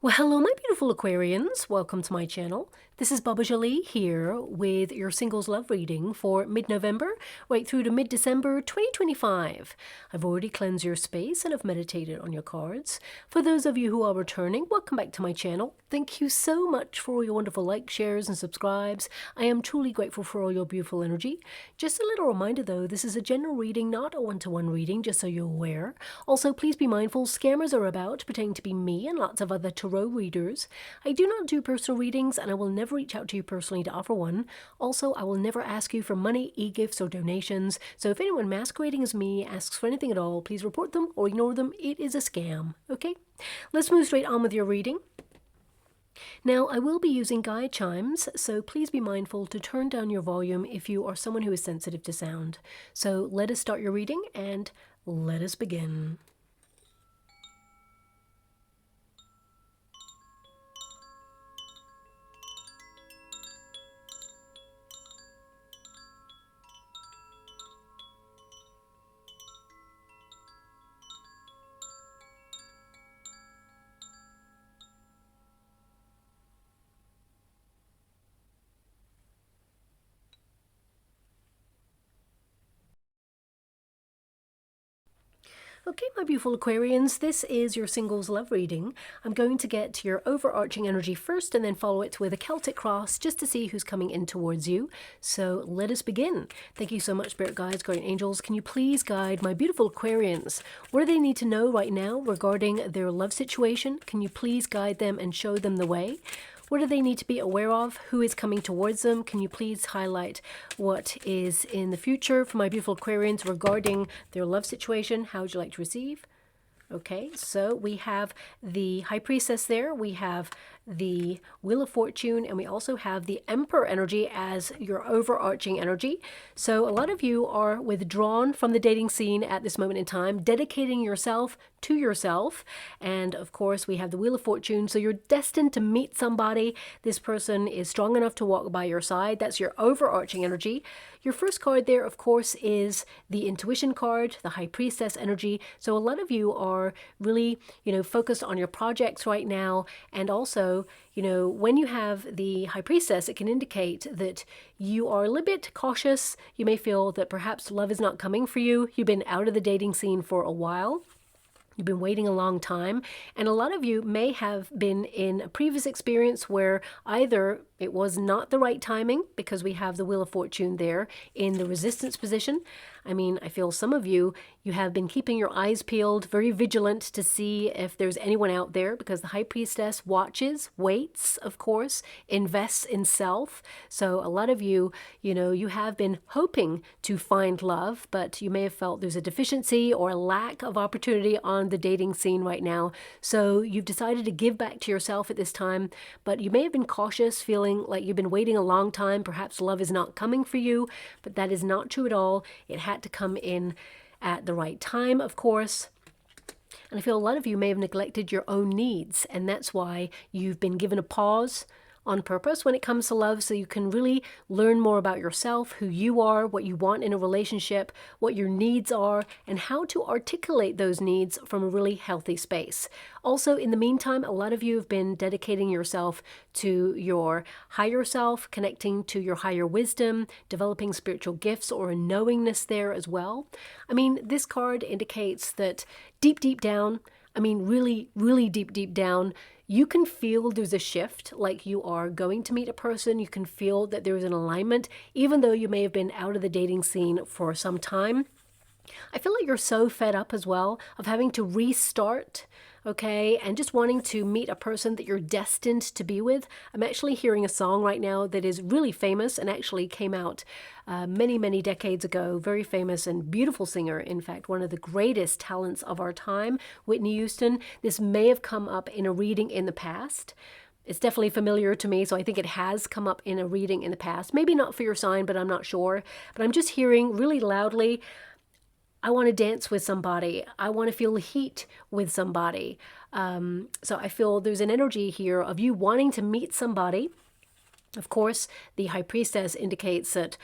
Well, hello, my beautiful Aquarians. Welcome to my channel. This is Baba Jolie here with your singles love reading for mid-November right through to mid-December 2025. I've already cleansed your space and I've meditated on your cards. For those of you who are returning, welcome back to my channel. Thank you so much for all your wonderful likes, shares, and subscribes. I am truly grateful for all your beautiful energy. Just a little reminder though, this is a general reading, not a one-to-one reading, just so you're aware. Also, please be mindful, scammers are about, pretending to be me and lots of other tarot readers. I do not do personal readings and I will never reach out to you personally to offer one. Also, I will never ask you for money, e-gifts, or donations. So if anyone masquerading as me asks for anything at all, please report them or ignore them. It is a scam, okay? Let's move straight on with your reading. Now, I will be using guide chimes, so please be mindful to turn down your volume if you are someone who is sensitive to sound. So let us start your reading and let us begin. Okay, my beautiful Aquarians, this is your singles love reading. I'm going to get your overarching energy first and then follow it with a Celtic cross just to see who's coming in towards you. So let us begin. Thank you so much, Spirit Guides, Guardian Angels. Can you please guide my beautiful Aquarians? What do they need to know right now regarding their love situation? Can you please guide them and show them the way? What do they need to be aware of? Who is coming towards them? Can you please highlight what is in the future for my beautiful Aquarians regarding their love situation? How would you like to receive? Okay, so we have the High Priestess there. We have the Wheel of Fortune, and we also have the Emperor energy as your overarching energy. So a lot of you are withdrawn from the dating scene at this moment in time, dedicating yourself to yourself. And of course, we have the Wheel of Fortune. So you're destined to meet somebody. This person is strong enough to walk by your side. That's your overarching energy. Your first card there, of course, is the Intuition card, the High Priestess energy. So a lot of you are really, focused on your projects right now. And also, when you have the High Priestess, it can indicate that you are a little bit cautious. You may feel that perhaps love is not coming for you. You've been out of the dating scene for a while. You've been waiting a long time, and a lot of you may have been in a previous experience where either it was not the right timing, because we have the Wheel of Fortune there in the resistance position. I mean, I feel some of you have been keeping your eyes peeled, very vigilant to see if there's anyone out there, because the High Priestess watches, waits, of course, invests in self. So a lot of you, you have been hoping to find love, but you may have felt there's a deficiency or a lack of opportunity on the dating scene right now. So you've decided to give back to yourself at this time, but you may have been cautious, feeling like you've been waiting a long time. Perhaps love is not coming for you, but that is not true at all. It had to come in at the right time, of course. And I feel a lot of you may have neglected your own needs, and that's why you've been given a pause on purpose when it comes to love, so you can really learn more about yourself, who you are, what you want in a relationship, what your needs are, and how to articulate those needs from a really healthy space. Also, in the meantime, a lot of you have been dedicating yourself to your higher self, connecting to your higher wisdom, developing spiritual gifts or a knowingness there as well. I mean, this card indicates that deep down, really, really deep down, you can feel there's a shift, like you are going to meet a person. You can feel that there is an alignment, even though you may have been out of the dating scene for some time. I feel like you're so fed up as well of having to restart, okay, and just wanting to meet a person that you're destined to be with. I'm actually hearing a song right now that is really famous and actually came out many decades ago. Very famous and beautiful singer, in fact, one of the greatest talents of our time, Whitney Houston. This may have come up in a reading in the past. It's definitely familiar to me, so I think it has come up in a reading in the past. Maybe not for your sign, but I'm not sure. But I'm just hearing really loudly, I want to dance with somebody. I want to feel the heat with somebody. So I feel there's an energy here of you wanting to meet somebody. Of course, the High Priestess indicates that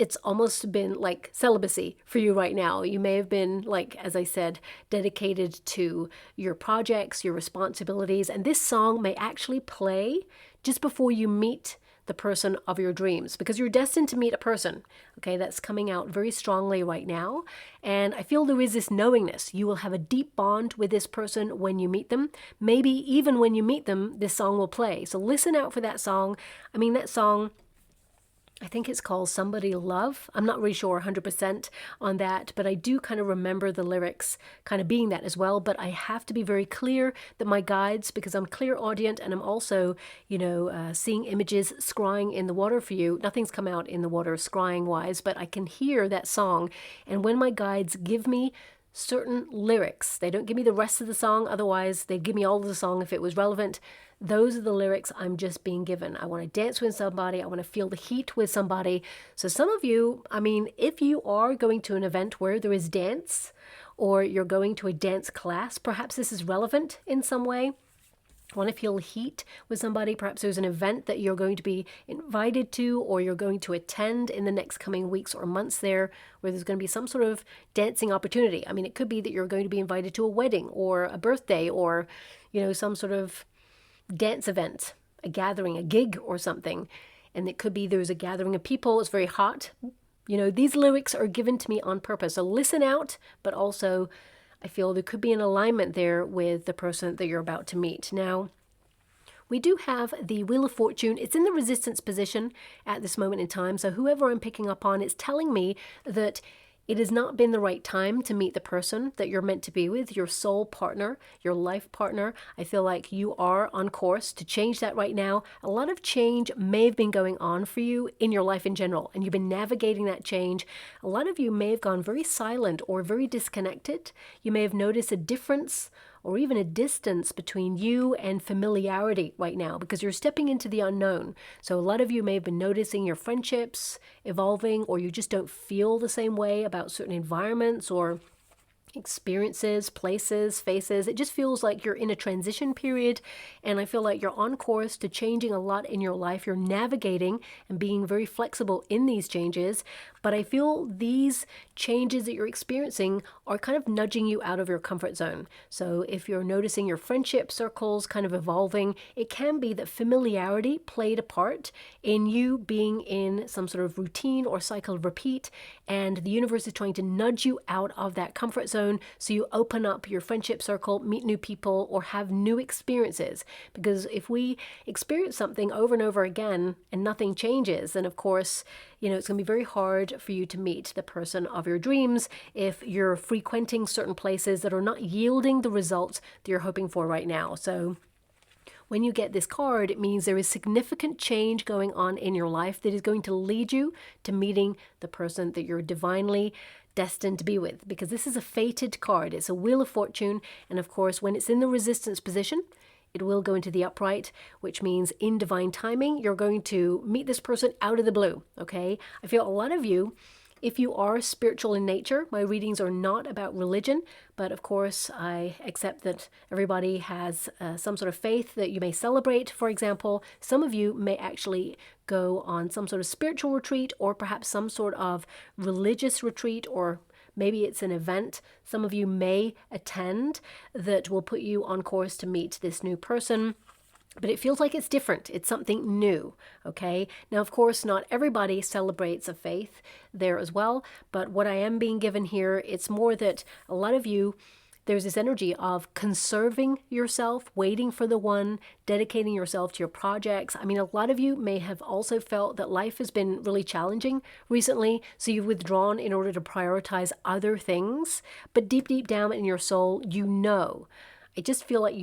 it's almost been like celibacy for you right now. You may have been, like, as I said, dedicated to your projects, your responsibilities, and this song may actually play just before you meet the person of your dreams, because you're destined to meet a person, okay, that's coming out very strongly right now. And I feel there is this knowingness. You will have a deep bond with this person when you meet them. Maybe even when you meet them, this song will play. So listen out for that song. I mean, that song, I think it's called Somebody Love. I'm not really sure 100% on that, but I do kind of remember the lyrics kind of being that as well. But I have to be very clear that my guides, because I'm clairaudient and I'm also, seeing images scrying in the water for you. Nothing's come out in the water scrying wise, but I can hear that song. And when my guides give me certain lyrics, they don't give me the rest of the song. Otherwise, they'd give me all of the song if it was relevant. Those are the lyrics I'm just being given. I want to dance with somebody. I want to feel the heat with somebody. So some of you, I mean, if you are going to an event where there is dance, or you're going to a dance class, perhaps this is relevant in some way. Want to feel heat with somebody. Perhaps there's an event that you're going to be invited to, or you're going to attend in the next coming weeks or months there, where there's going to be some sort of dancing opportunity. I mean, it could be that you're going to be invited to a wedding or a birthday, or, some sort of dance event, a gathering, a gig or something. And it could be there's a gathering of people. It's very hot. These lyrics are given to me on purpose. So listen out, but also I feel there could be an alignment there with the person that you're about to meet. Now, we do have the Wheel of Fortune. It's in the resistance position at this moment in time. So whoever I'm picking up on, it's telling me that it has not been the right time to meet the person that you're meant to be with, your soul partner, your life partner. I feel like you are on course to change that right now. A lot of change may have been going on for you in your life in general, and you've been navigating that change. A lot of you may have gone very silent or very disconnected. You may have noticed a difference or even a distance between you and familiarity right now, because you're stepping into the unknown. So a lot of you may have been noticing your friendships evolving, or you just don't feel the same way about certain environments or experiences, places, faces. It just feels like you're in a transition period, and I feel like you're on course to changing a lot in your life. You're navigating and being very flexible in these changes, but I feel these changes that you're experiencing are kind of nudging you out of your comfort zone. So if you're noticing your friendship circles kind of evolving, it can be that familiarity played a part in you being in some sort of routine or cycle of repeat, and the universe is trying to nudge you out of that comfort zone so you open up your friendship circle, meet new people, or have new experiences. Because if we experience something over and over again and nothing changes, then of course, it's going to be very hard for you to meet the person of your dreams if you're frequenting certain places that are not yielding the results that you're hoping for right now. So when you get this card, it means there is significant change going on in your life that is going to lead you to meeting the person that you're divinely destined to be with, because this is a fated card. It's a Wheel of Fortune, and of course, when it's in the resistance position, it will go into the upright, which means in divine timing, you're going to meet this person out of the blue, okay? I feel a lot of you, if you are spiritual in nature, my readings are not about religion, but of course I accept that everybody has some sort of faith that you may celebrate. For example, some of you may actually go on some sort of spiritual retreat, or perhaps some sort of religious retreat, or maybe it's an event some of you may attend that will put you on course to meet this new person. But it feels like it's different. It's something new, okay? Now, of course, not everybody celebrates a faith there as well. But what I am being given here, it's more that a lot of you, there's this energy of conserving yourself, waiting for the one, dedicating yourself to your projects. I mean, a lot of you may have also felt that life has been really challenging recently, so you've withdrawn in order to prioritize other things. But deep, deep down in your soul, I just feel like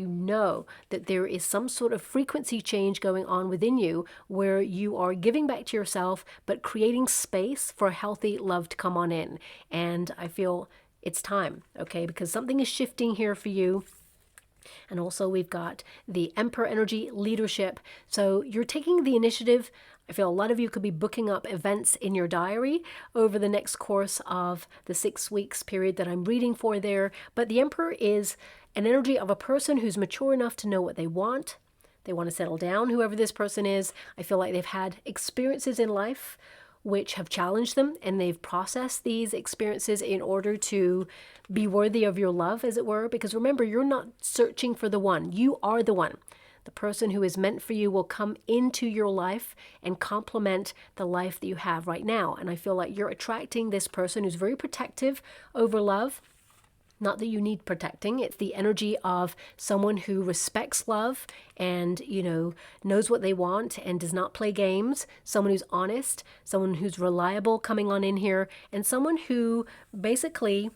that there is some sort of frequency change going on within you where you are giving back to yourself, but creating space for healthy love to come on in. And I feel it's time, okay? Because something is shifting here for you. And also we've got the Emperor energy, leadership. So you're taking the initiative. I feel a lot of you could be booking up events in your diary over the next course of the 6 weeks period that I'm reading for there. But the Emperor is an energy of a person who's mature enough to know what they want. They want to settle down, whoever this person is. I feel like they've had experiences in life which have challenged them, and they've processed these experiences in order to be worthy of your love, as it were. Because remember, you're not searching for the one. You are the one. The person who is meant for you will come into your life and complement the life that you have right now. And I feel like you're attracting this person who's very protective over love. Not that you need protecting. It's the energy of someone who respects love and, knows what they want and does not play games. Someone who's honest, someone who's reliable coming on in here, and someone who basically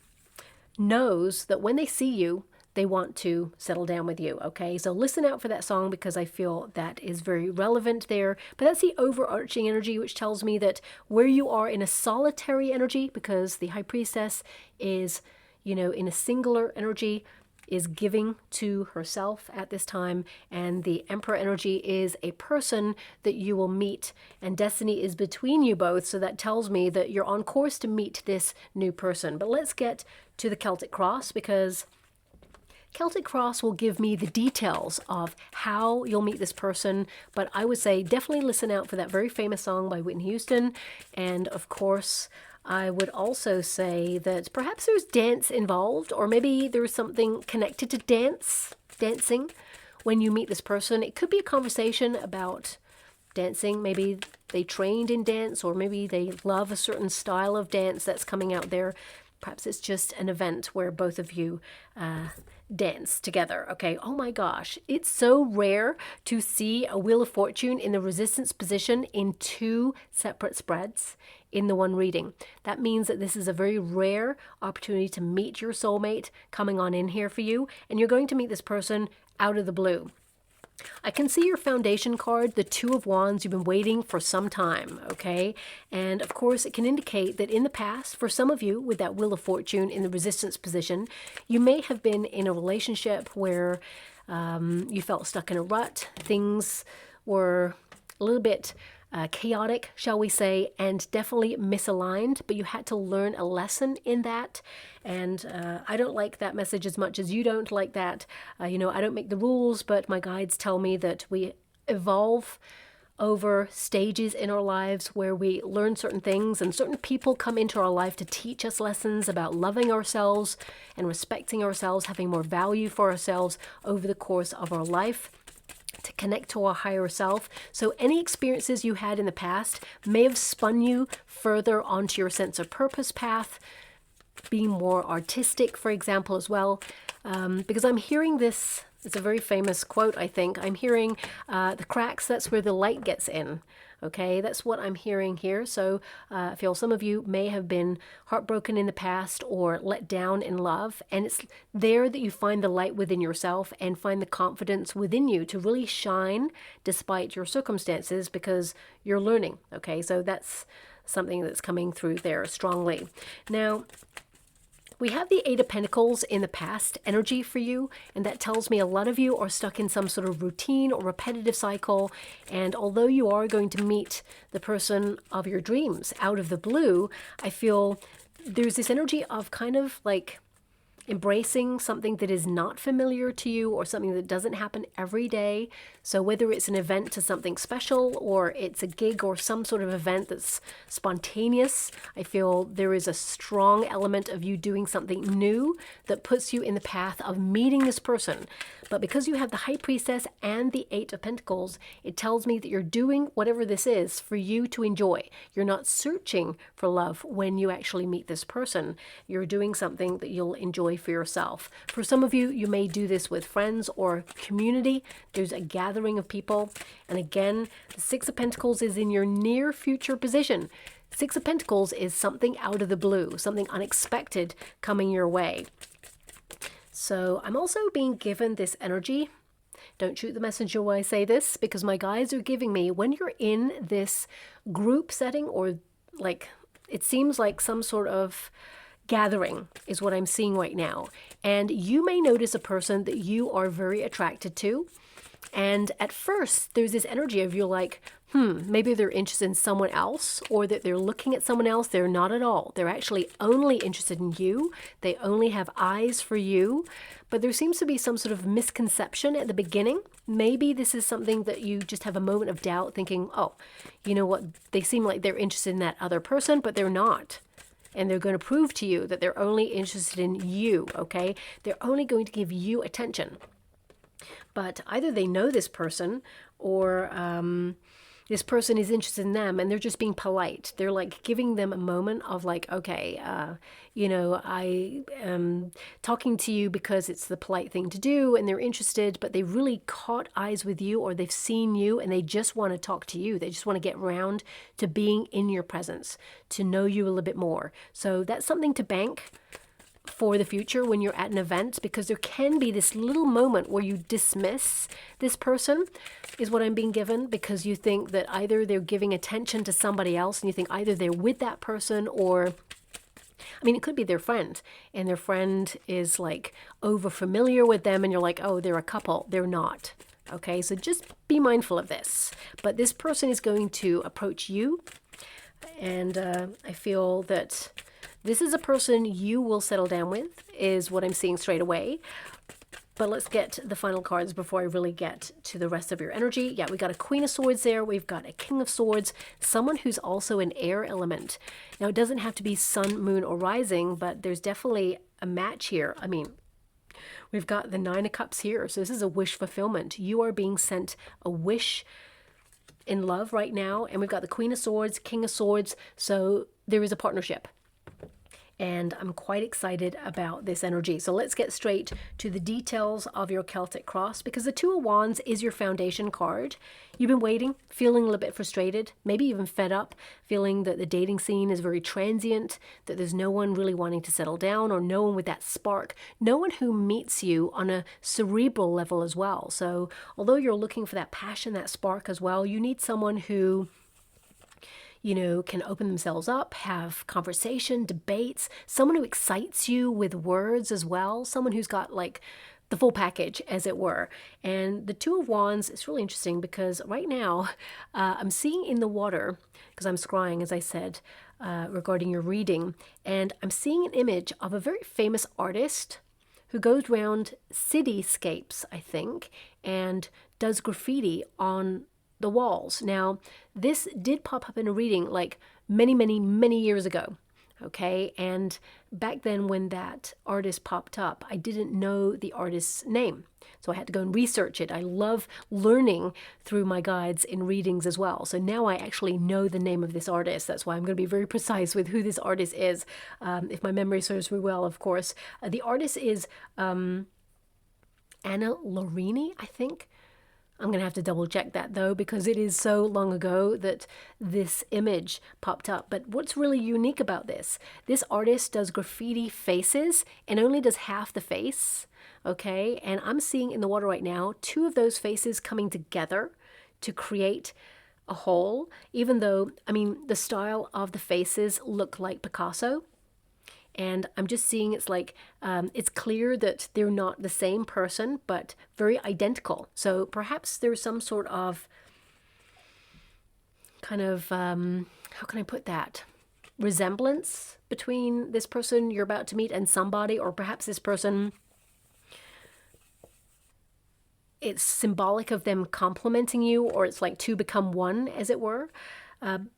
knows that when they see you, they want to settle down with you, okay? So listen out for that song, because I feel that is very relevant there. But that's the overarching energy, which tells me that where you are in a solitary energy, because the High Priestess is, in a singular energy, is giving to herself at this time, and the Emperor energy is a person that you will meet, and destiny is between you both. So that tells me that you're on course to meet this new person. But let's get to the Celtic Cross, because Celtic Cross will give me the details of how you'll meet this person. But I would say definitely listen out for that very famous song by Whitney Houston. And of course, I would also say that perhaps there's dance involved, or maybe there's something connected to dancing when you meet this person. It could be a conversation about dancing. Maybe they trained in dance, or maybe they love a certain style of dance that's coming out there. Perhaps it's just an event where both of you dance together. Okay. Oh my gosh. It's so rare to see a Wheel of Fortune in the resistance position in two separate spreads in the one reading. That means that this is a very rare opportunity to meet your soulmate coming on in here for you. And you're going to meet this person out of the blue. I can see your foundation card, the Two of Wands. You've been waiting for some time, okay? And of course, it can indicate that in the past, for some of you with that Wheel of Fortune in the resistance position, you may have been in a relationship where you felt stuck in a rut. Things were a little bit chaotic, shall we say, and definitely misaligned, but you had to learn a lesson in that. And I don't like that message as much as you don't like that. I don't make the rules, but my guides tell me that we evolve over stages in our lives where we learn certain things, and certain people come into our life to teach us lessons about loving ourselves and respecting ourselves, having more value for ourselves over the course of our life, to connect to our higher self. So any experiences you had in the past may have spun you further onto your sense of purpose path, being more artistic, for example, as well. Because I'm hearing this, it's a very famous quote, I think. I'm hearing the cracks, that's where the light gets in. Okay, that's what I'm hearing here. So I feel some of you may have been heartbroken in the past or let down in love. And it's there that you find the light within yourself and find the confidence within you to really shine despite your circumstances, because you're learning. Okay, so that's something that's coming through there strongly. Now, we have the Eight of Pentacles in the past energy for you, and that tells me a lot of you are stuck in some sort of routine or repetitive cycle. And although you are going to meet the person of your dreams out of the blue, I feel there's this energy of kind of like embracing something that is not familiar to you, or something that doesn't happen every day. So whether it's an event to something special, or it's a gig or some sort of event that's spontaneous, I feel there is a strong element of you doing something new that puts you in the path of meeting this person. But because you have the High Priestess and the Eight of Pentacles, it tells me that you're doing whatever this is for you to enjoy. You're not searching for love when you actually meet this person. You're doing something that you'll enjoy for yourself. For some of you, you may do this with friends or community. There's a gathering of people. And again, the Six of Pentacles is in your near future position. Six of Pentacles is something out of the blue, something unexpected coming your way. So I'm also being given this energy. Don't shoot the messenger when I say this, because my guides are giving me, when you're in this group setting, or like it seems like some sort of gathering is what I'm seeing right now. And you may notice a person that you are very attracted to. And at first, there's this energy of you're like, maybe they're interested in someone else, or that they're looking at someone else. They're not at all. They're actually only interested in you. They only have eyes for you. But there seems to be some sort of misconception at the beginning. Maybe this is something that you just have a moment of doubt, thinking, oh, you know what? They seem like they're interested in that other person, but they're not. And they're going to prove to you that they're only interested in you, okay? They're only going to give you attention. But either they know this person, or this person is interested in them, and they're just being polite. They're like giving them a moment of like, okay, I am talking to you because it's the polite thing to do, and they're interested, but they really caught eyes with you, or they've seen you, and they just want to talk to you. They just want to get around to being in your presence, to know you a little bit more. So that's something to bank for the future when you're at an event, because there can be this little moment where you dismiss this person, is what I'm being given, because you think that either they're giving attention to somebody else, and you think either they're with that person, or I mean, it could be their friend, and their friend is like over familiar with them, and you're like, oh, they're a couple. They're not. Okay, so just be mindful of this. But this person is going to approach you, and I feel that this is a person you will settle down with, is what I'm seeing straight away. But let's get the final cards before I really get to the rest of your energy. Yeah, we got a Queen of Swords there. We've got a King of Swords, someone who's also an air element. Now, it doesn't have to be sun, moon, or rising, but there's definitely a match here. I mean, we've got the Nine of Cups here. So this is a wish fulfillment. You are being sent a wish in love right now. And we've got the Queen of Swords, King of Swords. So there is a partnership. And I'm quite excited about this energy. So let's get straight to the details of your Celtic cross, because the Two of Wands is your foundation card. You've been waiting, feeling a little bit frustrated, maybe even fed up, feeling that the dating scene is very transient, that there's no one really wanting to settle down, or no one with that spark, no one who meets you on a cerebral level as well. So although you're looking for that passion, that spark as well, you need someone who, you know, can open themselves up, have conversation, debates, someone who excites you with words as well, someone who's got like the full package, as it were. And the Two of Wands is really interesting because right now I'm seeing in the water, because I'm scrying, as I said, regarding your reading, and I'm seeing an image of a very famous artist who goes around cityscapes, I think, and does graffiti on the walls. Now, this did pop up in a reading like many years ago. Okay, and back then when that artist popped up, I didn't know the artist's name. So I had to go and research it. I love learning through my guides in readings as well. So now I actually know the name of this artist. That's why I'm going to be very precise with who this artist is. If my memory serves me well, of course. The artist is Anna Lorini, I think. I'm going to have to double check that though, because it is so long ago that this image popped up. But what's really unique about this artist does graffiti faces and only does half the face. Okay. And I'm seeing in the water right now, two of those faces coming together to create a whole, even though, I mean, the style of the faces look like Picasso. And I'm just seeing it's like, it's clear that they're not the same person, but very identical. So perhaps there's some sort of kind of, how can I put that? Resemblance between this person you're about to meet and somebody, or perhaps this person, it's symbolic of them complimenting you, or it's like two become one, as it were. I'm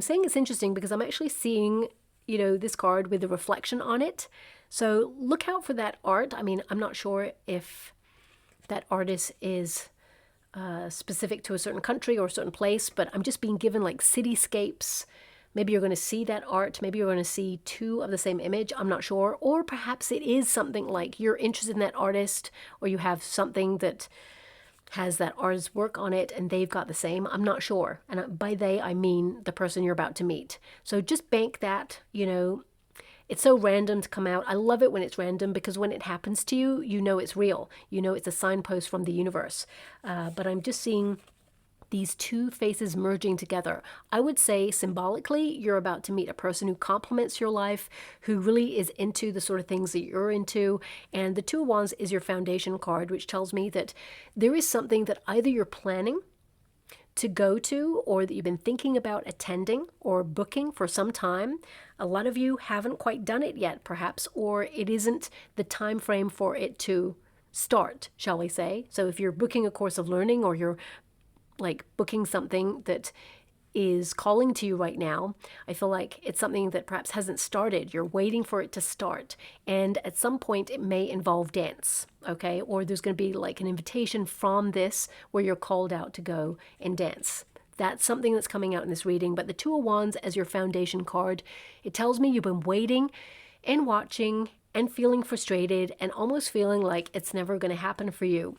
saying it's interesting because I'm actually seeing, you know, this card with a reflection on it. So look out for that art. I mean, I'm not sure if that artist is specific to a certain country or a certain place, but I'm just being given like cityscapes. Maybe you're going to see that art. Maybe you're going to see two of the same image. I'm not sure. Or perhaps it is something like you're interested in that artist, or you have something that has that artist's work on it and they've got the same. I'm not sure. And by they, I mean the person you're about to meet. So just bank that, you know, it's so random to come out. I love it when it's random, because when it happens to you, you know it's real. You know it's a signpost from the universe. But I'm just seeing these two faces merging together. I would say symbolically, you're about to meet a person who complements your life, who really is into the sort of things that you're into. And the Two of Wands is your foundation card, which tells me that there is something that either you're planning to go to, or that you've been thinking about attending or booking for some time. A lot of you haven't quite done it yet, perhaps, or it isn't the time frame for it to start, shall we say. So if you're booking a course of learning, or you're like booking something that is calling to you right now, I feel like it's something that perhaps hasn't started. You're waiting for it to start. And at some point it may involve dance, okay? Or there's going to be like an invitation from this where you're called out to go and dance. That's something that's coming out in this reading. But the Two of Wands as your foundation card, it tells me you've been waiting and watching and feeling frustrated and almost feeling like it's never going to happen for you.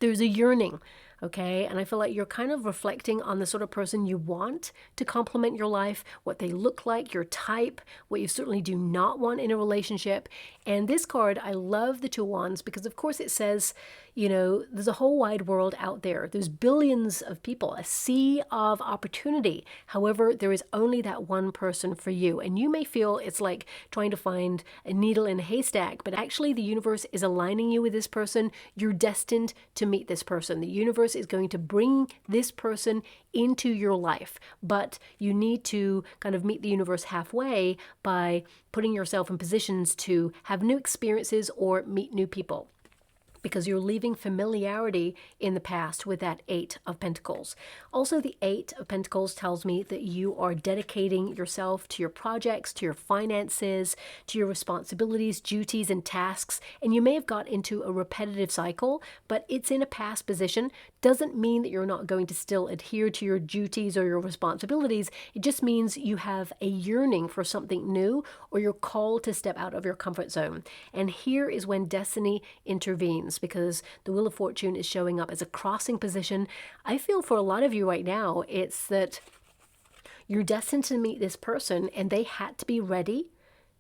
There's a yearning. Okay, and I feel like you're kind of reflecting on the sort of person you want to complement your life, what they look like, your type, what you certainly do not want in a relationship. And this card, I love the Two of Wands because, of course, it says, you know, there's a whole wide world out there. There's billions of people, a sea of opportunity. However, there is only that one person for you. And you may feel it's like trying to find a needle in a haystack, but actually the universe is aligning you with this person. You're destined to meet this person. The universe is going to bring this person into your life, but you need to kind of meet the universe halfway by putting yourself in positions to have new experiences or meet new people, because you're leaving familiarity in the past with that Eight of Pentacles. Also, the Eight of Pentacles tells me that you are dedicating yourself to your projects, to your finances, to your responsibilities, duties, and tasks. And you may have got into a repetitive cycle, but it's in a past position. Doesn't mean that you're not going to still adhere to your duties or your responsibilities. It just means you have a yearning for something new, or you're called to step out of your comfort zone. And here is when destiny intervenes, because the Wheel of Fortune is showing up as a crossing position. I feel for a lot of you right now, it's that you're destined to meet this person and they had to be ready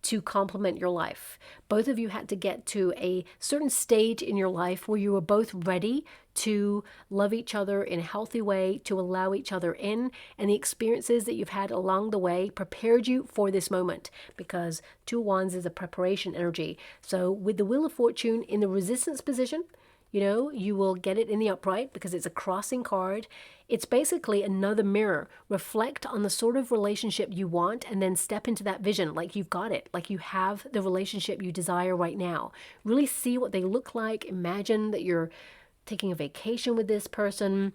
to complement your life. Both of you had to get to a certain stage in your life where you were both ready to love each other in a healthy way, to allow each other in, and the experiences that you've had along the way prepared you for this moment, because Two of Wands is a preparation energy. So with the Wheel of Fortune in the resistance position, you know, you will get it in the upright because it's a crossing card. It's basically another mirror. Reflect on the sort of relationship you want and then step into that vision like you've got it, like you have the relationship you desire right now. Really see what they look like. Imagine that you're taking a vacation with this person.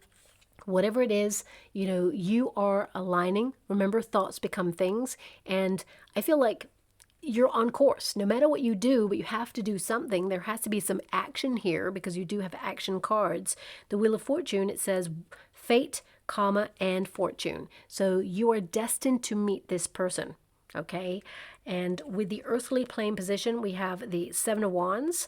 Whatever it is, you know, you are aligning. Remember, thoughts become things. And I feel like you're on course. No matter what you do, but you have to do something. There has to be some action here because you do have action cards. The Wheel of Fortune, it says fate, comma, and fortune. So you are destined to meet this person, okay? And with the earthly plane position, we have the Seven of Wands.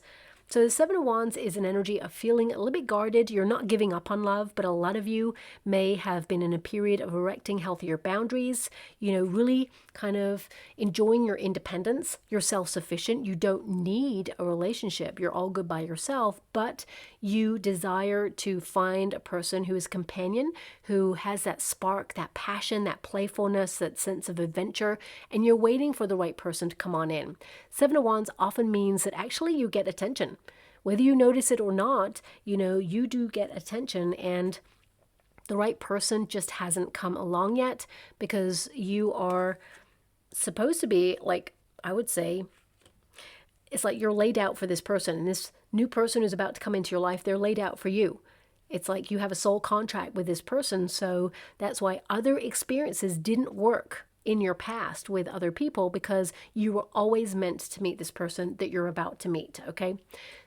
So the Seven of Wands is an energy of feeling a little bit guarded. You're not giving up on love, but a lot of you may have been in a period of erecting healthier boundaries, you know, really kind of enjoying your independence. You're self-sufficient. You don't need a relationship. You're all good by yourself, but you desire to find a person who is companion, who has that spark, that passion, that playfulness, that sense of adventure, and you're waiting for the right person to come on in. Seven of Wands often means that actually you get attention. Whether you notice it or not, you know, you do get attention, and the right person just hasn't come along yet, because you are supposed to be, like, I would say, it's like you're laid out for this person, and this new person who's about to come into your life, they're laid out for you. It's like you have a soul contract with this person, so that's why other experiences didn't work in your past with other people, because you were always meant to meet this person that you're about to meet, okay?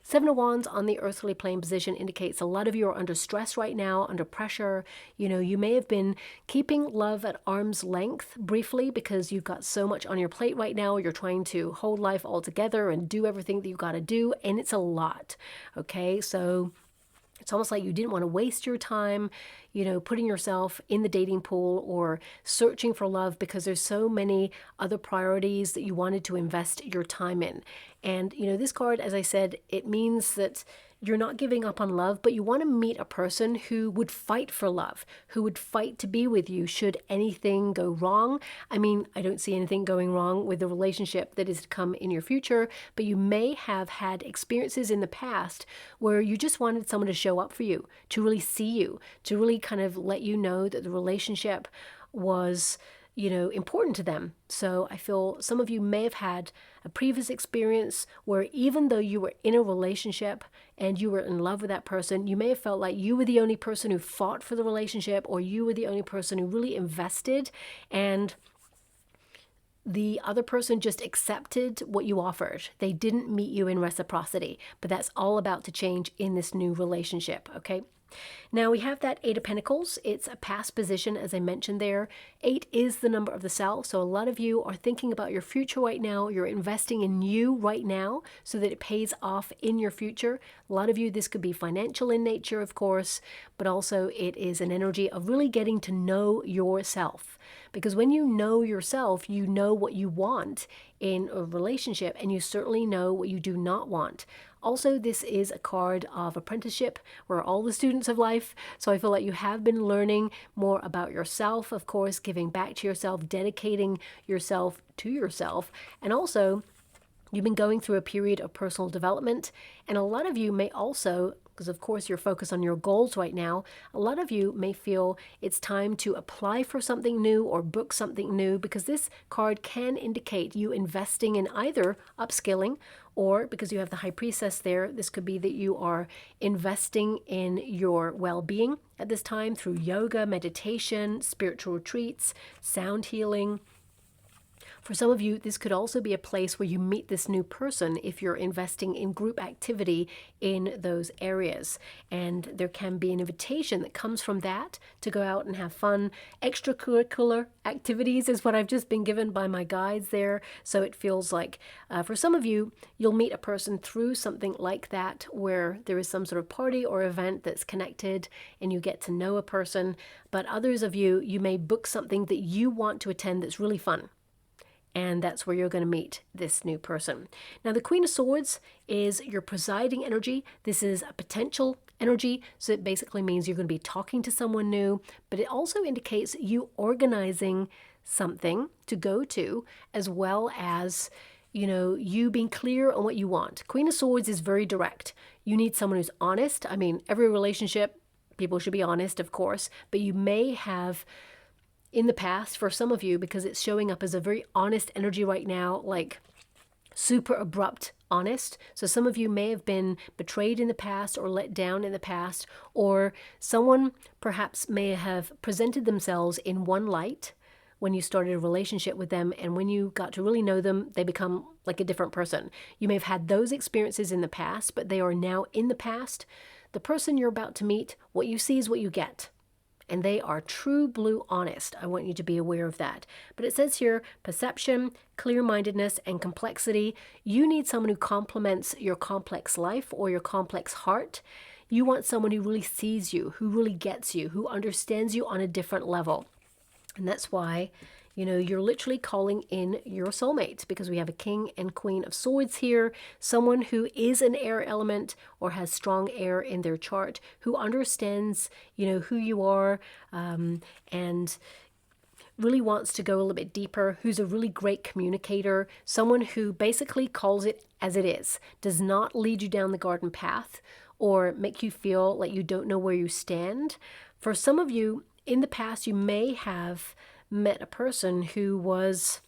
Seven of Wands on the earthly plane position indicates a lot of you are under stress right now, under pressure. You know, you may have been keeping love at arm's length briefly because you've got so much on your plate right now. You're trying to hold life all together and do everything that you've got to do, and it's a lot, okay? So it's almost like you didn't want to waste your time, you know, putting yourself in the dating pool or searching for love, because there's so many other priorities that you wanted to invest your time in. And, you know, this card, as I said, it means that you're not giving up on love, but you want to meet a person who would fight for love, who would fight to be with you should anything go wrong. I mean, I don't see anything going wrong with the relationship that is to come in your future, but you may have had experiences in the past where you just wanted someone to show up for you, to really see you, to really kind of let you know that the relationship was, important to them. So I feel some of you may have had a previous experience where even though you were in a relationship and you were in love with that person, you may have felt like you were the only person who fought for the relationship, or you were the only person who really invested, and the other person just accepted what you offered. They didn't meet you in reciprocity, but that's all about to change in this new relationship, okay? Now we have that Eight of Pentacles. It's a past position, as I mentioned there. 8 is the number of the self. So a lot of you are thinking about your future right now. You're investing in you right now so that it pays off in your future. A lot of you, this could be financial in nature, of course, but also it is an energy of really getting to know yourself. Because when you know yourself, you know what you want in a relationship, and you certainly know what you do not want. Also, this is a card of apprenticeship. We're all the students of life. So I feel like you have been learning more about yourself, of course, giving back to yourself, dedicating yourself to yourself. And also, you've been going through a period of personal development. And a lot of you may also, because of course you're focused on your goals right now, a lot of you may feel it's time to apply for something new or book something new, because this card can indicate you investing in either upskilling, or because you have the High Priestess there, this could be that you are investing in your well-being at this time through yoga, meditation, spiritual retreats, sound healing. For some of you, this could also be a place where you meet this new person if you're investing in group activity in those areas. And there can be an invitation that comes from that to go out and have fun. Extracurricular activities is what I've just been given by my guides there. So it feels like for some of you, you'll meet a person through something like that, where there is some sort of party or event that's connected and you get to know a person. But others of you, you may book something that you want to attend that's really fun. And that's where you're going to meet this new person. Now, the Queen of Swords is your presiding energy. This is a potential energy, so it basically means you're going to be talking to someone new, but it also indicates you organizing something to go to, as well as, you being clear on what you want. Queen of Swords is very direct. You need someone who's honest. I mean, every relationship, people should be honest, of course, but you may have in the past, for some of you, because it's showing up as a very honest energy right now, like super abrupt honest. So some of you may have been betrayed in the past or let down in the past, or someone perhaps may have presented themselves in one light when you started a relationship with them, and when you got to really know them, they become like a different person. You may have had those experiences in the past, but they are now in the past. The person you're about to meet, what you see is what you get. And they are true blue honest. I want you to be aware of that. But it says here, perception, clear-mindedness, and complexity. You need someone who complements your complex life or your complex heart. You want someone who really sees you, who really gets you, who understands you on a different level. And that's why, you're literally calling in your soulmate, because we have a King and Queen of Swords here, someone who is an air element or has strong air in their chart, who understands, who you are, and really wants to go a little bit deeper, who's a really great communicator, someone who basically calls it as it is, does not lead you down the garden path or make you feel like you don't know where you stand. For some of you, in the past, you may have met a person who was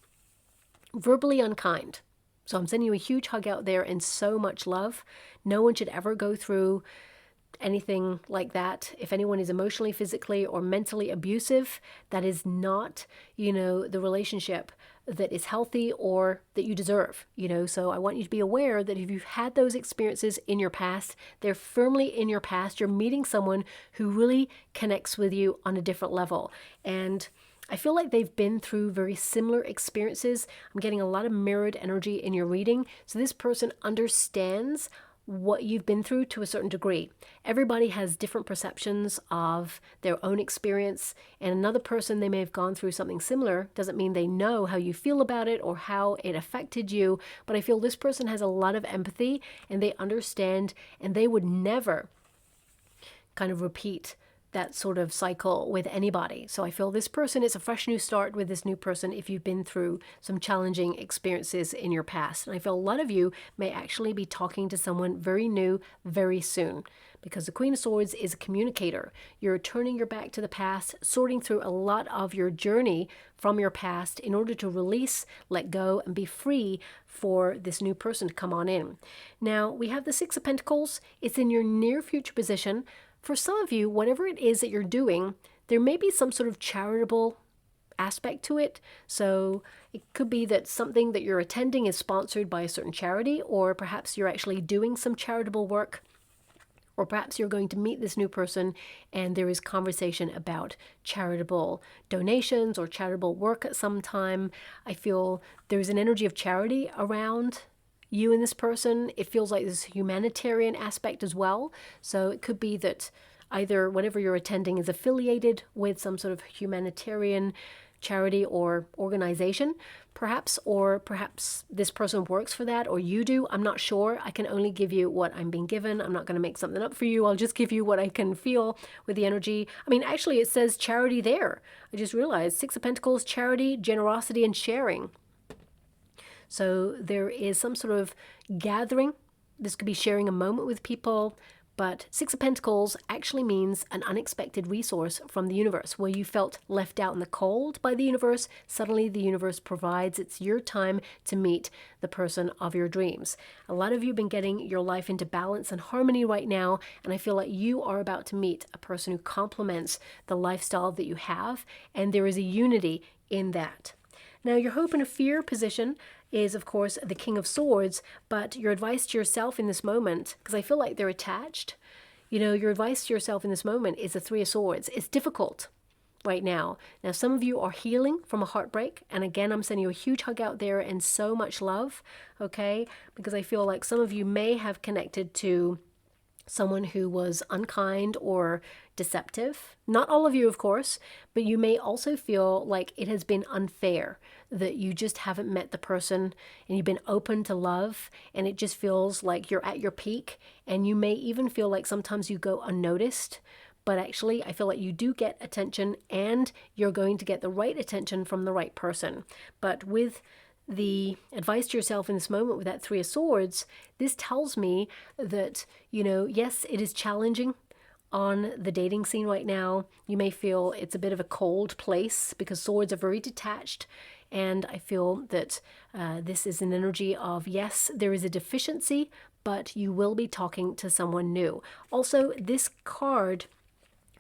verbally unkind. So I'm sending you a huge hug out there and so much love. No one should ever go through anything like that. If anyone is emotionally, physically, or mentally abusive, that is not, the relationship that is healthy or that you deserve, So I want you to be aware that if you've had those experiences in your past, they're firmly in your past. You're meeting someone who really connects with you on a different level. And I feel like they've been through very similar experiences. I'm getting a lot of mirrored energy in your reading. So this person understands what you've been through to a certain degree. Everybody has different perceptions of their own experience, and another person, they may have gone through something similar, doesn't mean they know how you feel about it or how it affected you. But I feel this person has a lot of empathy and they understand, and they would never kind of repeat that sort of cycle with anybody. So I feel this person, it's a fresh new start with this new person if you've been through some challenging experiences in your past. And I feel a lot of you may actually be talking to someone very new very soon, because the Queen of Swords is a communicator. You're turning your back to the past, sorting through a lot of your journey from your past in order to release, let go, and be free for this new person to come on in. Now, we have the Six of Pentacles. It's in your near future position. For some of you, whatever it is that you're doing, there may be some sort of charitable aspect to it. So it could be that something that you're attending is sponsored by a certain charity, or perhaps you're actually doing some charitable work, or perhaps you're going to meet this new person and there is conversation about charitable donations or charitable work at some time. I feel there's an energy of charity around you and this person. It feels like there's a humanitarian aspect as well. So it could be that either whatever you're attending is affiliated with some sort of humanitarian charity or organization, perhaps, or perhaps this person works for that, or you do. I'm not sure. I can only give you what I'm being given. I'm not going to make something up for you. I'll just give you what I can feel with the energy. I mean, actually, it says charity there. I just realized Six of Pentacles, charity, generosity, and sharing. So there is some sort of gathering. This could be sharing a moment with people, but Six of Pentacles actually means an unexpected resource from the universe. Where you felt left out in the cold by the universe, suddenly the universe provides. It's your time to meet the person of your dreams. A lot of you have been getting your life into balance and harmony right now, and I feel like you are about to meet a person who complements the lifestyle that you have, and there is a unity in that. Now, your hope and a fear position is, of course, the King of Swords, but your advice to yourself in this moment, because I feel like they're attached, you know, your advice to yourself in this moment is the Three of Swords. It's difficult right now. Now, some of you are healing from a heartbreak, and again, I'm sending you a huge hug out there and so much love, okay, because I feel like some of you may have connected to someone who was unkind or deceptive. Not all of you, of course, but you may also feel like it has been unfair, that you just haven't met the person and you've been open to love, and it just feels like you're at your peak, and you may even feel like sometimes you go unnoticed. But actually, I feel like you do get attention, and you're going to get the right attention from the right person. But with the advice to yourself in this moment with that Three of Swords, this tells me that, you know, yes, it is challenging on the dating scene right now. You may feel it's a bit of a cold place because swords are very detached. And I feel that this is an energy of, yes, there is a deficiency, but you will be talking to someone new. Also, this card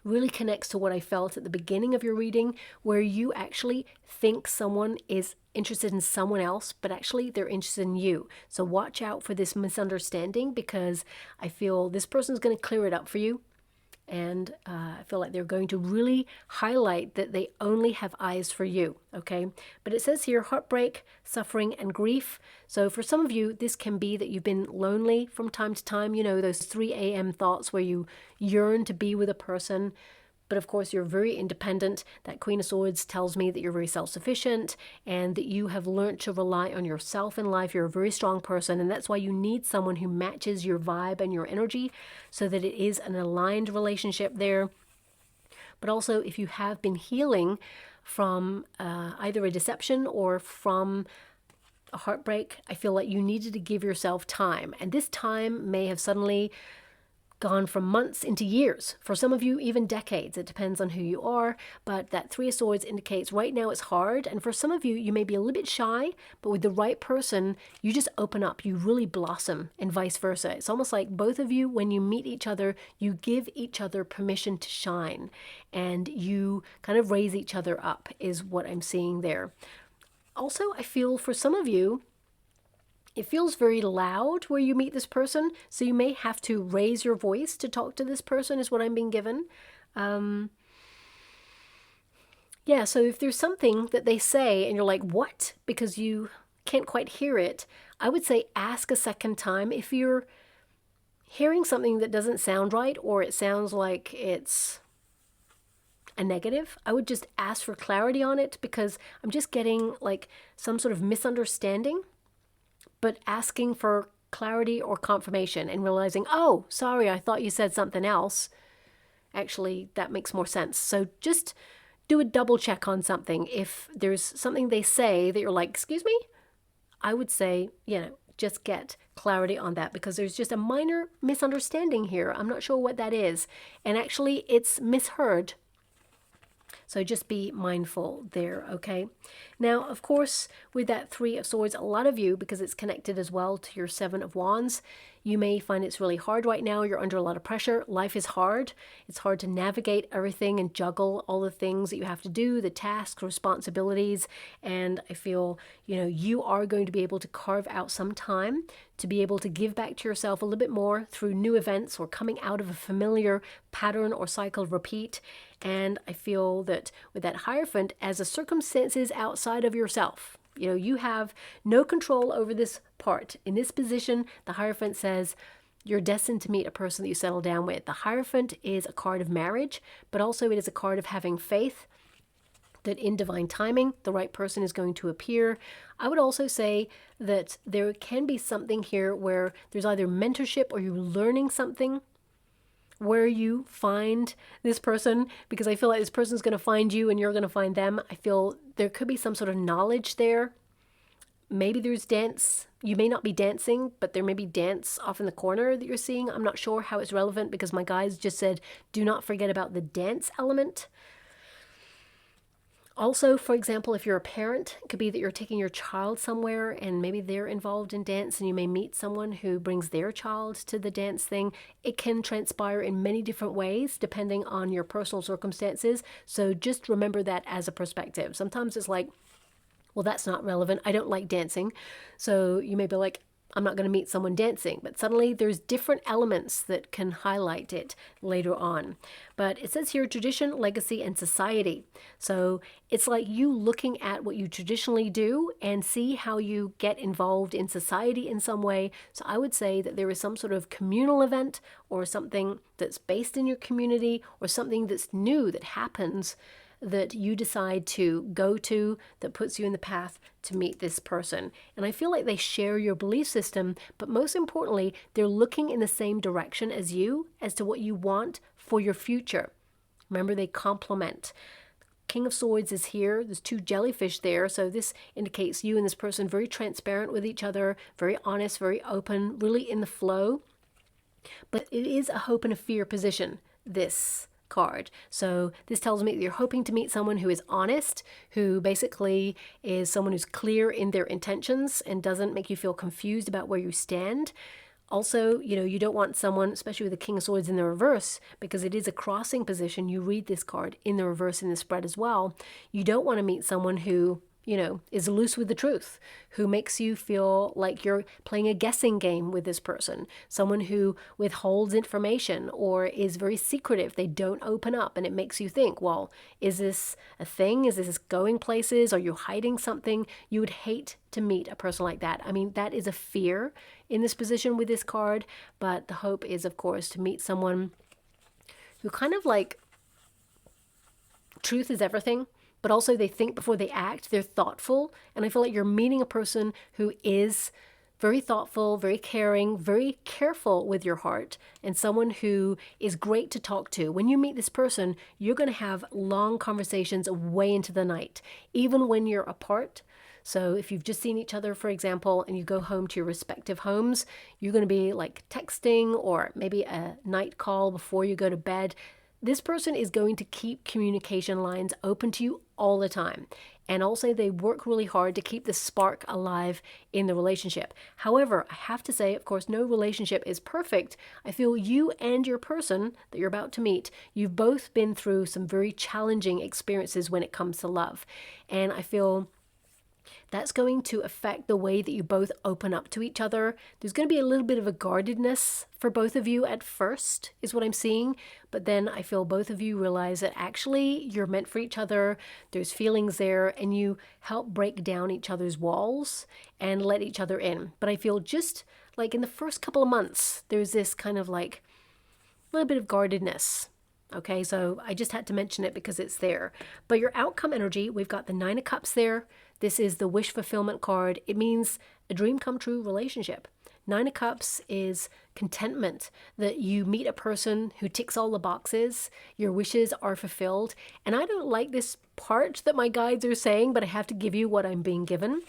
really connects to what I felt at the beginning of your reading, where you actually think someone is interested in someone else, but actually they're interested in you. So watch out for this misunderstanding, because I feel this person's going to clear it up for you. And I feel like they're going to really highlight that they only have eyes for you, okay? But it says here, heartbreak, suffering, and grief. So for some of you, this can be that you've been lonely from time to time. You know, those 3 a.m. thoughts where you yearn to be with a person. But of course, you're very independent. That Queen of Swords tells me that you're very self-sufficient and that you have learned to rely on yourself in life. You're a very strong person, and that's why you need someone who matches your vibe and your energy, so that it is an aligned relationship there. But also, if you have been healing from either a deception or from a heartbreak, I feel like you needed to give yourself time. And this time may have suddenly gone from months into years. For some of you, even decades. It depends on who you are. But that Three of Swords indicates right now it's hard. And for some of you, you may be a little bit shy, but with the right person, you just open up. You really blossom, and vice versa. It's almost like both of you, when you meet each other, you give each other permission to shine. And you kind of raise each other up, is what I'm seeing there. Also, I feel for some of you, it feels very loud where you meet this person, so you may have to raise your voice to talk to this person, is what I'm being given. Yeah, so if there's something that they say and you're like, what? Because you can't quite hear it, I would say ask a second time. If you're hearing something that doesn't sound right, or it sounds like it's a negative, I would just ask for clarity on it, because I'm just getting like some sort of misunderstanding, but asking for clarity or confirmation and realizing, oh, sorry, I thought you said something else. Actually, that makes more sense. So just do a double check on something. If there's something they say that you're like, excuse me, I would say, just get clarity on that, because there's just a minor misunderstanding here. I'm not sure what that is. And actually, it's misheard. So just be mindful there, okay? Now, of course, with that Three of Swords, a lot of you, because it's connected as well to your Seven of Wands, you may find it's really hard right now. You're under a lot of pressure. Life is hard. It's hard to navigate everything and juggle all the things that you have to do, the tasks, responsibilities. And I feel, you are going to be able to carve out some time to be able to give back to yourself a little bit more through new events or coming out of a familiar pattern or cycle of repeat. And I feel that with that Hierophant, as the circumstances outside of yourself, you have no control over this part. In this position, the Hierophant says you're destined to meet a person that you settle down with. The Hierophant is a card of marriage, but also it is a card of having faith that in divine timing, the right person is going to appear. I would also say that there can be something here where there's either mentorship or you're learning something where you find this person, because I feel like this person's going to find you and you're going to find them. I feel there could be some sort of knowledge there. Maybe there's dance. You may not be dancing, but there may be dance off in the corner that you're seeing. I'm not sure how it's relevant, because my guides just said, do not forget about the dance element. Also, for example, if you're a parent, it could be that you're taking your child somewhere and maybe they're involved in dance, and you may meet someone who brings their child to the dance thing. It can transpire in many different ways depending on your personal circumstances. So just remember that as a perspective. Sometimes it's like, well, that's not relevant. I don't like dancing. So you may be like, I'm not going to meet someone dancing, but suddenly there's different elements that can highlight it later on. But it says here tradition, legacy, and society. So it's like you looking at what you traditionally do and see how you get involved in society in some way. So I would say that there is some sort of communal event or something that's based in your community or something that's new that happens that you decide to go to that puts you in the path to meet this person. And I feel like they share your belief system, but most importantly, they're looking in the same direction as you as to what you want for your future. Remember, they complement. King of Swords is here. There's two jellyfish there. So this indicates you and this person very transparent with each other, very honest, very open, really in the flow. But it is a hope and a fear position, this card. So this tells me that you're hoping to meet someone who is honest, who basically is someone who's clear in their intentions and doesn't make you feel confused about where you stand. Also, you don't want someone, especially with the King of Swords in the reverse, because it is a crossing position. You read this card in the reverse in the spread as well. You don't want to meet someone who is loose with the truth, who makes you feel like you're playing a guessing game with this person, someone who withholds information or is very secretive. They don't open up, and it makes you think, well, is this a thing? Is this going places? Are you hiding something? You would hate to meet a person like that. I mean, that is a fear in this position with this card, but the hope is, of course, to meet someone who kind of like truth is everything, but also they think before they act. They're thoughtful. And I feel like you're meeting a person who is very thoughtful, very caring, very careful with your heart, and someone who is great to talk to. When you meet this person, you're going to have long conversations way into the night, even when you're apart. So if you've just seen each other, for example, and you go home to your respective homes, you're going to be like texting or maybe a night call before you go to bed. This person is going to keep communication lines open to you all the time. And also they work really hard to keep the spark alive in the relationship. However, I have to say, of course, no relationship is perfect. I feel you and your person that you're about to meet, you've both been through some very challenging experiences when it comes to love. And I feel That's going to affect the way that you both open up to each other. There's going to be a little bit of a guardedness for both of you at first, is what I'm seeing. But then I feel both of you realize that actually you're meant for each other. There's feelings there, and you help break down each other's walls and let each other in. But I feel just like in the first couple of months, there's this kind of like a little bit of guardedness. Okay, so I just had to mention it because it's there. But your outcome energy, we've got the Nine of Cups there. This is the wish fulfillment card. It means a dream come true relationship. Nine of Cups is contentment, that you meet a person who ticks all the boxes, your wishes are fulfilled. And I don't like this part that my guides are saying, but I have to give you what I'm being given,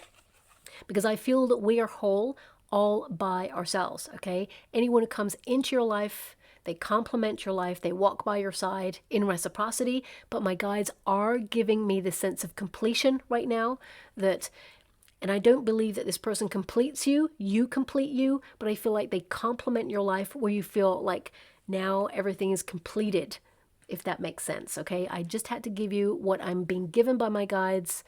because I feel that we are whole all by ourselves, okay? Anyone who comes into your life, they complement your life, they walk by your side in reciprocity, but my guides are giving me this sense of completion right now, that, and I don't believe that this person completes you, you complete you, but I feel like they complement your life where you feel like now everything is completed, if that makes sense, okay? I just had to give you what I'm being given by my guides,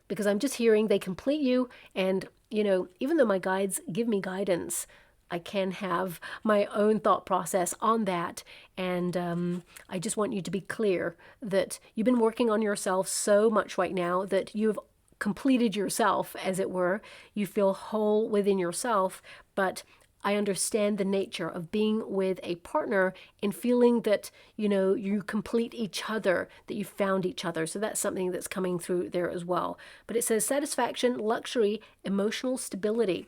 because I'm just hearing they complete you, and, you know, even though my guides give me guidance, I can have my own thought process on that. And I just want you to be clear that you've been working on yourself so much right now that you've completed yourself, as it were. You feel whole within yourself, but I understand the nature of being with a partner and feeling that, you know, you complete each other, that you found each other. So that's something that's coming through there as well. But it says satisfaction, luxury, emotional stability.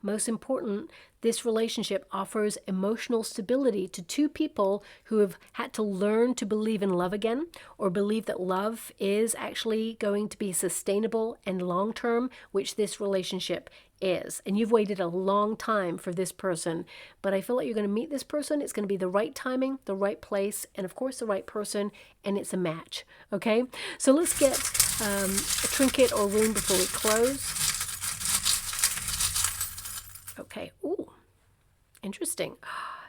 Most important, this relationship offers emotional stability to two people who have had to learn to believe in love again, or believe that love is actually going to be sustainable and long-term, which this relationship is. And you've waited a long time for this person, but I feel like you're going to meet this person. It's going to be the right timing, the right place, and of course the right person, and it's a match. Okay, so let's get a trinket or rune before we close. Okay, ooh, interesting.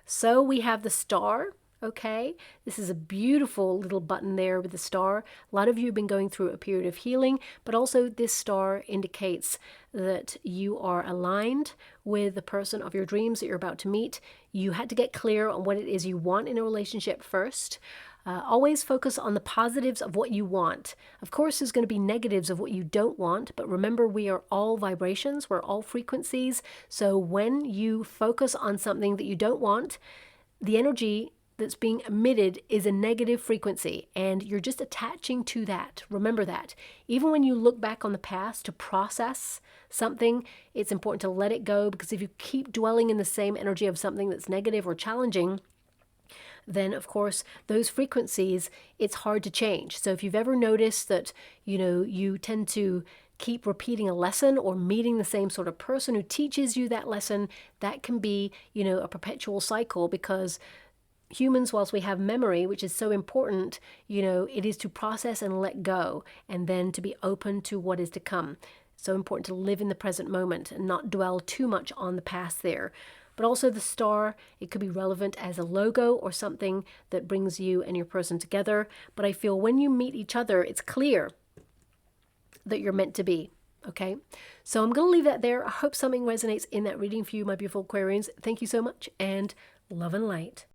So we have the star, okay? This is a beautiful little button there with the star. A lot of you have been going through a period of healing, but also this star indicates that you are aligned with the person of your dreams that you're about to meet. You had to get clear on what it is you want in a relationship first. Always focus on the positives of what you want. Of course, there's going to be negatives of what you don't want, but remember, we are all vibrations, we're all frequencies. So when you focus on something that you don't want, the energy that's being emitted is a negative frequency, and you're just attaching to that. Remember that. Even when you look back on the past to process something, it's important to let it go, because if you keep dwelling in the same energy of something that's negative or challenging, then of course those frequencies, it's hard to change. So if you've ever noticed that, you know, you tend to keep repeating a lesson or meeting the same sort of person who teaches you that lesson, that can be, you know, a perpetual cycle, because humans, whilst we have memory, which is so important, you know, it is to process and let go, and then to be open to what is to come. So important to live in the present moment and not dwell too much on the past there. But also the star, it could be relevant as a logo or something that brings you and your person together. But I feel when you meet each other, it's clear that you're meant to be. Okay, so I'm going to leave that there. I hope something resonates in that reading for you, my beautiful Aquarians. Thank you so much, and love and light.